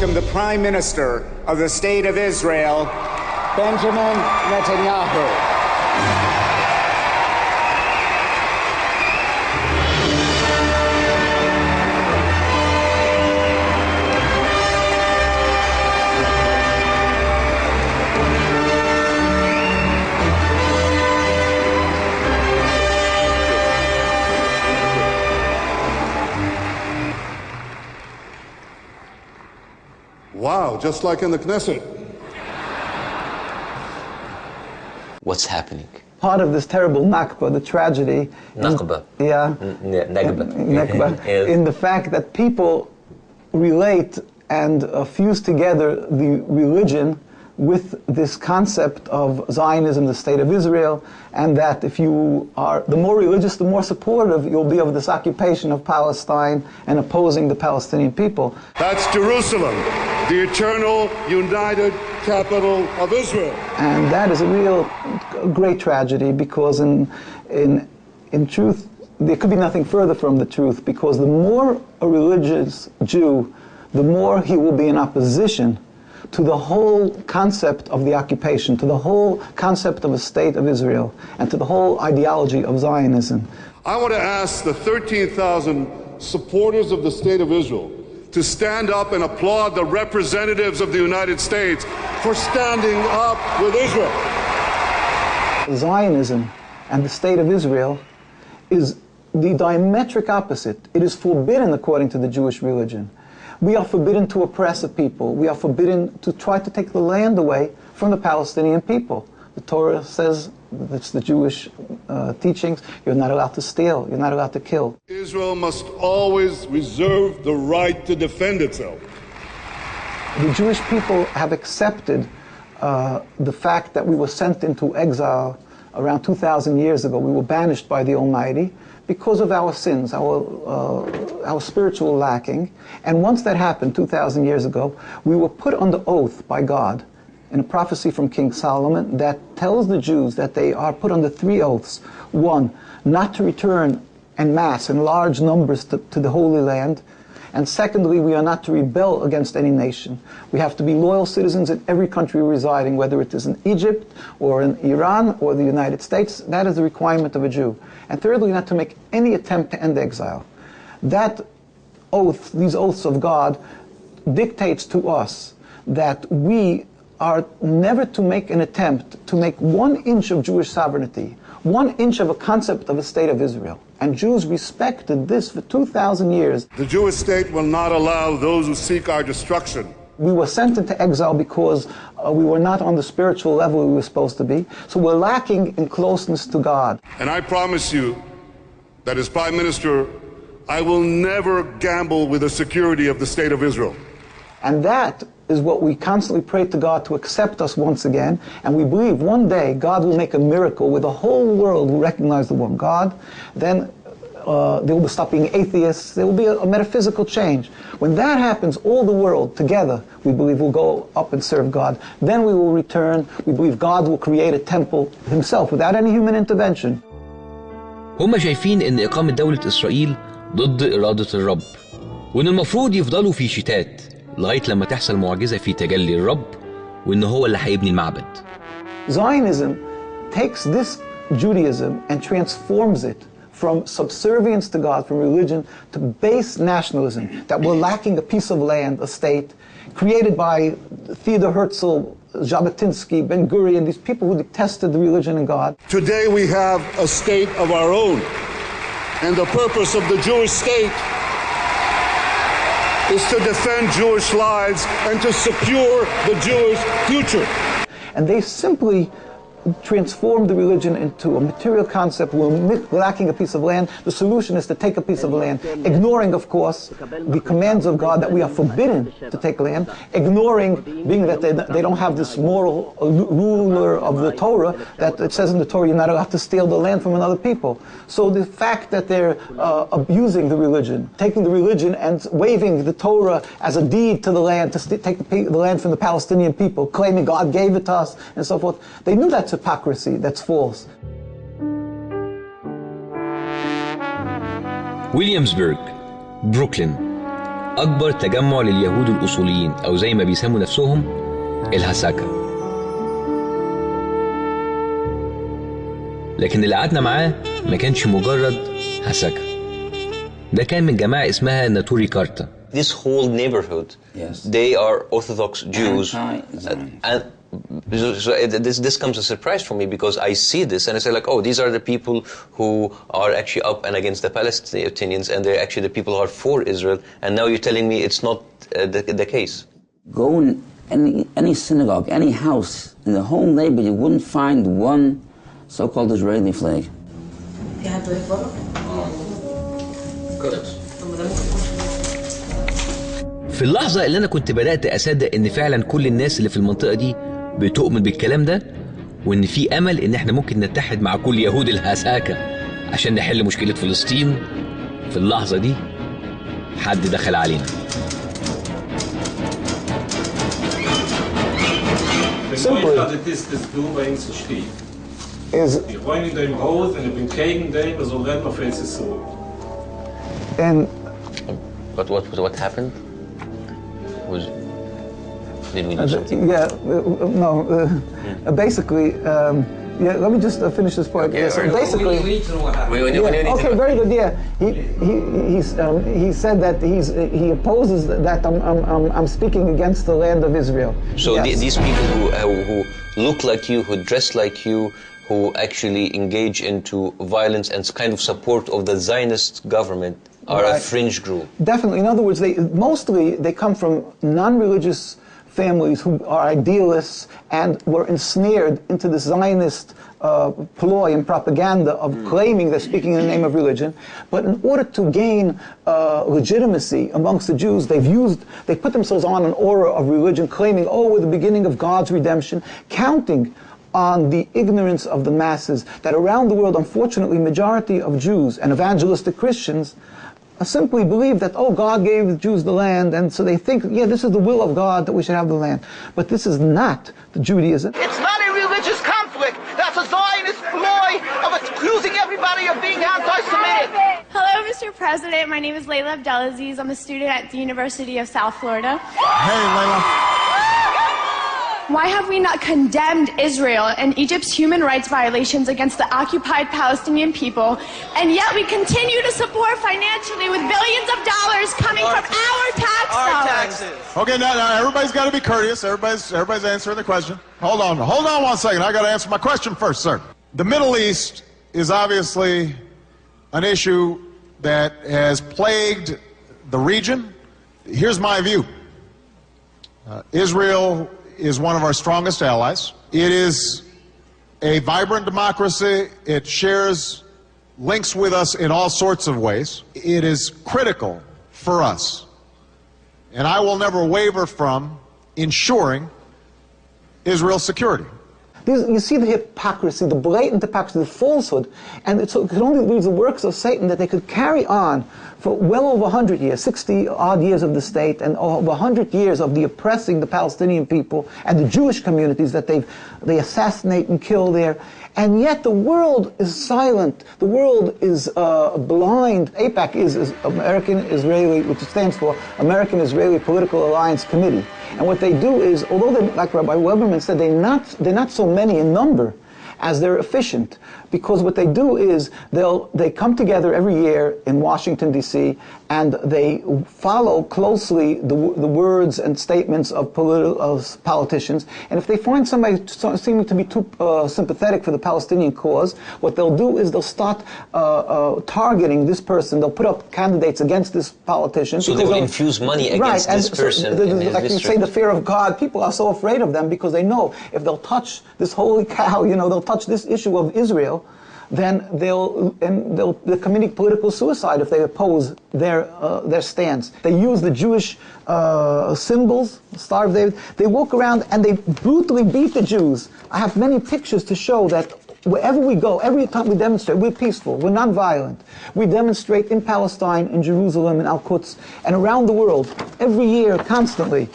welcome the Prime Minister of the State of Israel, Benjamin Netanyahu. Wow, just like in the Knesset. What's happening? Part of this terrible Nakba, the tragedy. Nakba. Nakba. In the fact that people relate and fuse together the religion with this concept of Zionism, the State of Israel, and that if you are the more religious, the more supportive you'll be of this occupation of Palestine and opposing the Palestinian people. That's Jerusalem, the eternal, united capital of Israel. And that is a real great tragedy, because in truth, there could be nothing further from the truth, because the more a religious Jew, the more he will be in opposition to the whole concept of the occupation, to the whole concept of a state of Israel, and to the whole ideology of Zionism. I want to ask the 13,000 supporters of the State of Israel to stand up and applaud the representatives of the United States for standing up with Israel. Zionism and the State of Israel is the diametric opposite. It is forbidden according to the Jewish religion. We are forbidden to oppress a people. We are forbidden to try to take the land away from the Palestinian people. The Torah says, it's the Jewish teachings, you're not allowed to steal, you're not allowed to kill. Israel must always reserve the right to defend itself. The Jewish people have accepted the fact that we were sent into exile around 2,000 years ago. We were banished by the Almighty because of our sins, our spiritual lacking. And once that happened 2,000 years ago, we were put under oath by God in a prophecy from King Solomon that tells the Jews that they are put under 3 oaths. 1, not to return en masse, in large numbers to the Holy Land. And secondly, we are not to rebel against any nation. We have to be loyal citizens in every country residing, whether it is in Egypt or in Iran or the United States. That is the requirement of a Jew. And thirdly, not to make any attempt to end exile. That oath, these oaths of God, dictates to us that we are never to make an attempt to make 1 inch of Jewish sovereignty, 1 inch of a concept of a state of Israel. And Jews respected this for 2,000 years. The Jewish state will not allow those who seek our destruction. We were sent into exile because we were not on the spiritual level we were supposed to be. So we're lacking in closeness to God. And I promise you that as Prime Minister, I will never gamble with the security of the State of Israel. And that is what we constantly pray to God to accept us once again. And we believe one day God will make a miracle where the whole world will recognize the one God. Then they will stop being atheists. There will be a metaphysical change. When that happens, all the world together, we believe, will go up and serve God. Then we will return. We believe God will create a temple himself without any human intervention. هم شايفين ان اقامة دولة اسرائيل ضد ارادة الرب، وان المفروض يفضلوا في شتات لغاية لما تحصل معجزة في تجلي الرب، وان هو اللي هيبني المعبد. Zionism takes this Judaism and transforms it from subservience to God, from religion, to base nationalism, that we're lacking a piece of land, a state, created by Theodor Herzl, Jabotinsky, Ben Gurion, these people who detested the religion and God. Today we have a state of our own, and the purpose of the Jewish state is to defend Jewish lives and to secure the Jewish future. And they simply transform the religion into a material concept. We're lacking a piece of land. The solution is to take a piece of land, ignoring, of course, the commands of God that we are forbidden to take land, ignoring, being that they don't have this moral ruler of the Torah, that it says in the Torah you're not allowed to steal the land from another people. So the fact that they're abusing the religion, taking the religion and waving the Torah as a deed to the land, to take the land from the Palestinian people, claiming God gave it to us, and so forth, they knew that's hypocrisy, that's false. ويليامسبرغ، بروكلين، أكبر تجمع لليهود الأصوليين أو زي ما بيسموا نفسهم الهساكة. لكن اللي قعدنا معاه ما كانش مجرد هساكة، ده كان من جماعة اسمها ناتوري كارتا. This whole neighborhood, yes, they are Orthodox Jews, and so this comes as a surprise for me because I see this and I say like, oh, these are the people who are actually up and against the Palestinians, and they're actually the people who are for Israel, and now you're telling me it's not the case. Go in any synagogue, any house in the whole neighborhood, you wouldn't find one so-called Israeli flag. في اللحظة اللي أنا كنت بدأت أصدق إن فعلا كل الناس اللي في المنطقة دي بتؤمن بالكلام ده، وإن في أمل إن إحنا ممكن نتحد مع كل يهود الهساكة عشان نحل مشكلة فلسطين، في اللحظة دي حد دخل علينا. But what happened? Did we do something? Basically, let me just finish this point. Okay, so basically, okay, very good. Yeah, he said that he opposes that I'm speaking against the land of Israel. So yes. These people who look like you, who dress like you, who actually engage into violence and kind of support of the Zionist government are a fringe group. Definitely. In other words, they come from non-religious families who are idealists and were ensnared into the Zionist ploy and propaganda of claiming they're speaking in the name of religion. But in order to gain legitimacy amongst the Jews, they put themselves on an aura of religion, claiming, oh, we're the beginning of God's redemption, counting on the ignorance of the masses that around the world, unfortunately, majority of Jews and evangelistic Christians simply believe that, oh, God gave the Jews the land, and so they think, yeah, this is the will of God that we should have the land. But this is not the Judaism. It's not a religious conflict. That's a Zionist ploy of accusing everybody of being anti-Semitic. Hello, Mr. President. My name is Layla Abdelaziz. I'm a student at the University of South Florida. Hey, Layla. Why have we not condemned Israel and Egypt's human rights violations against the occupied Palestinian people, and yet we continue to support financially with billions of dollars coming from our tax dollars? Okay, now everybody's got to be courteous. Everybody's answering the question. Hold on 1 second. I got to answer my question first, sir. The Middle East is obviously an issue that has plagued the region. Here's my view. Israel is one of our strongest allies. It is a vibrant democracy. It shares links with us in all sorts of ways. It is critical for us, and I will never waver from ensuring Israel's security. You see the hypocrisy, the blatant hypocrisy, the falsehood, and it could only leave the works of Satan that they could carry on for well over 100 years, 60-odd years of the state, and over 100 years of the oppressing the Palestinian people and the Jewish communities that they assassinate and kill there. And yet the world is silent. The world is blind. AIPAC is American-Israeli, which stands for American-Israeli Political Alliance Committee. And what they do is, although they, like Rabbi Weberman said, they're not so many in number as they're efficient, because what they do is they come together every year in Washington, D.C., and they follow closely the words and statements of politicians. And if they find somebody seeming to be too sympathetic for the Palestinian cause, what they'll do is they'll start targeting this person. They'll put up candidates against this politician. So they will infuse money against this person. Like you say, the fear of God. People are so afraid of them because they know if they'll touch this holy cow, they'll touch this issue of Israel, then they're committing political suicide if they oppose their stance. They use the Jewish symbols, Star of David. They walk around and they brutally beat the Jews. I have many pictures to show that wherever we go, every time we demonstrate, we're peaceful, we're non-violent. We demonstrate in Palestine, in Jerusalem, in Al-Quds, and around the world, every year, constantly.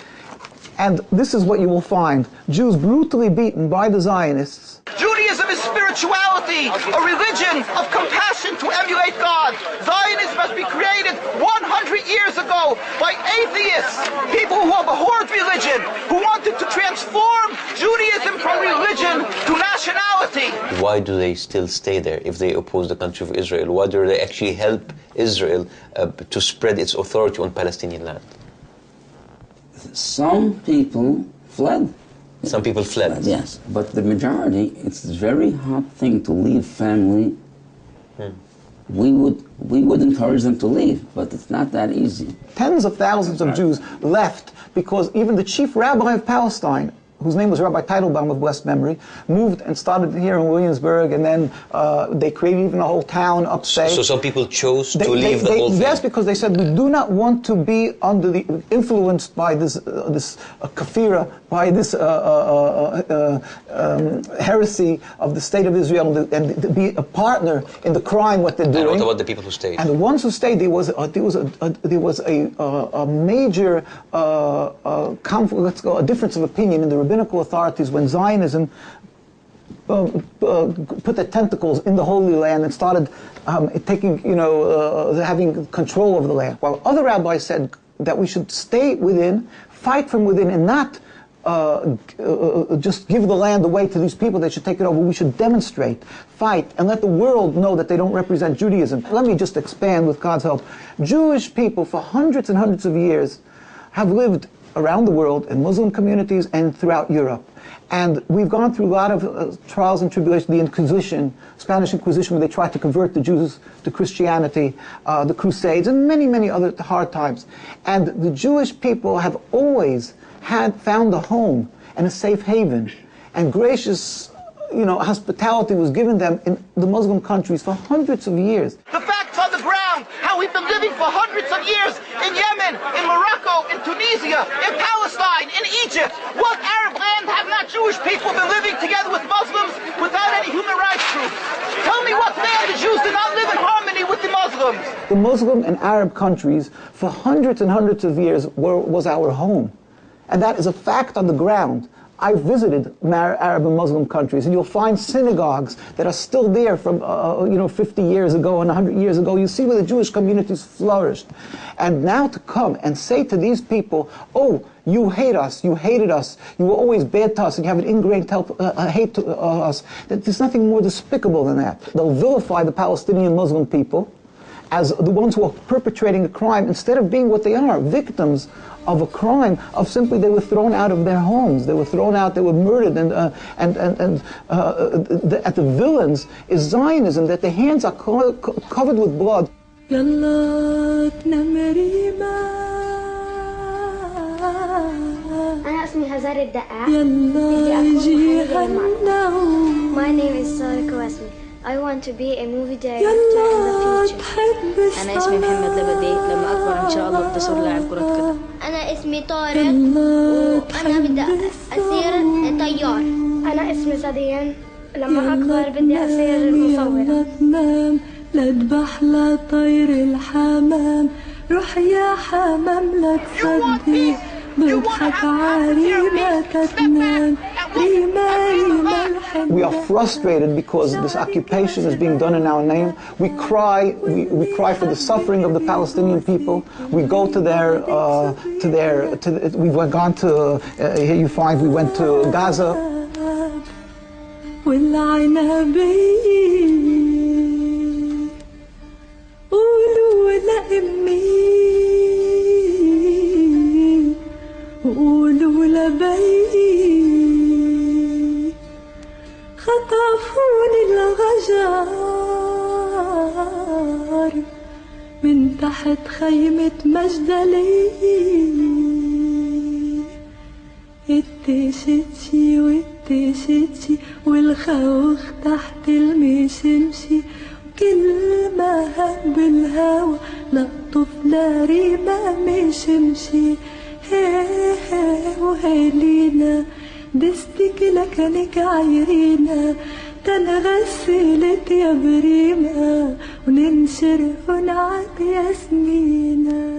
And this is what you will find. Jews brutally beaten by the Zionists. Judaism is spirituality, a religion of compassion to emulate God. Zionism must be created 100 years ago by why do they still stay there if they oppose the country of Israel? Why do they actually help Israel to spread its authority on Palestinian land? Some people fled. Some people fled. Yes, but the majority, it's a very hard thing to leave family. We would encourage them to leave, but it's not that easy. Tens of thousands of Jews left because even the chief rabbi of Palestine, whose name was Rabbi Teitelbaum of blessed memory, moved and started here in Williamsburg, and then they created even a whole town upstate. So some people chose to leave the whole thing? Yes, because they said, we do not want to be under the influenced by this kafira, by this heresy of the state of Israel, and to be a partner in the crime what they're doing. And what about the people who stayed? And the ones who stayed, there was a major conflict, let's go, a difference of opinion in the rabbinical authorities when Zionism put their tentacles in the Holy Land and started taking, having control over the land. While other rabbis said that we should stay within, fight from within, and not just give the land away to these people. They should take it over. We should demonstrate, fight, and let the world know that they don't represent Judaism. Let me just expand with God's help. Jewish people for hundreds and hundreds of years have lived around the world in Muslim communities and throughout Europe. And we've gone through a lot of trials and tribulations, the Inquisition, Spanish Inquisition, where they tried to convert the Jews to Christianity, the Crusades, and many, many other hard times. And the Jewish people have always found a home and a safe haven. And gracious, hospitality was given them in the Muslim countries for hundreds of years. The facts on the ground, how we've been living for hundreds of years in Yemen, in Morocco, in Tunisia, in Palestine, in Egypt. What Arab land have not Jewish people been living together with Muslims without any human rights groups? Tell me what land the Jews did not live in harmony with the Muslims. The Muslim and Arab countries for hundreds and hundreds of years was our home. And that is a fact on the ground. I've visited Arab and Muslim countries, and you'll find synagogues that are still there from 50 years ago and 100 years ago. You see where the Jewish communities flourished. And now to come and say to these people, oh, you hate us, you hated us, you were always bad to us, and you have an ingrained hate to us, there's nothing more despicable than that. They'll vilify the Palestinian Muslim people as the ones who are perpetrating a crime instead of being what they are, victims of a crime of simply they were thrown out of their homes, they were thrown out, they were murdered, and at the villains is Zionism, that their hands are covered with blood. My name is Shukra. I want to be a movie director in the future. أنا اسمي محمد لبدي لما أكبر إن شاء الله بدي أصير لاعب كرة قدم. أنا اسمي طارق وأنا بدي أصير طيار. أنا اسمي صديان لما أكبر بدي أصير مصورة. لأذبح لطير الحمام روح يا حمام لا تصدق بضحك عريمة تتنام. We are frustrated because this occupation is being done in our name. We cry for the suffering of the Palestinian people. We go to we've gone to, here you find, we went to Gaza. خطفوني الغجار من تحت خيمة مجدلي التشتشي والتشتشي والخوخ تحت المشمشي كل ما هب بالهوا لطف لريمة مشمشي هي وهيلينا دستك لكنك عيرينا تنغسلت يا بريمة وننشر ونعد ياسمينة.